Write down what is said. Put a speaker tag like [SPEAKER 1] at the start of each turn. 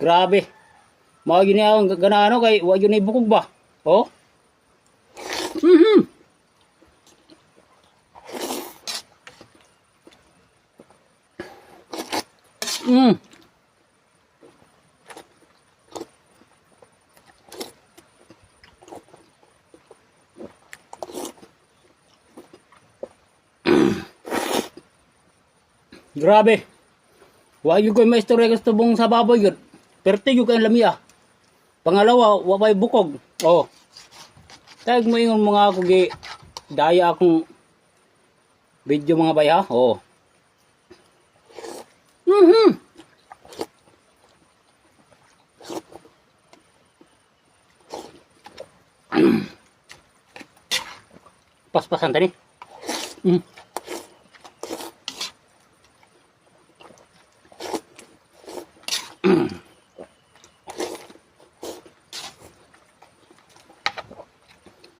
[SPEAKER 1] Grabe. Mao gini ang ganano kay wa gyud ibukog ba. Oh. Grabe. Wa gyud koy maistorya gusto bong sa baboy gyud. Perte gyud kay lamia. Pangalawa, wa pay bukog. Oh. Tag mo ingon mga ako gi daya akong video mga bay ha. Oh. Pas-pasan tani.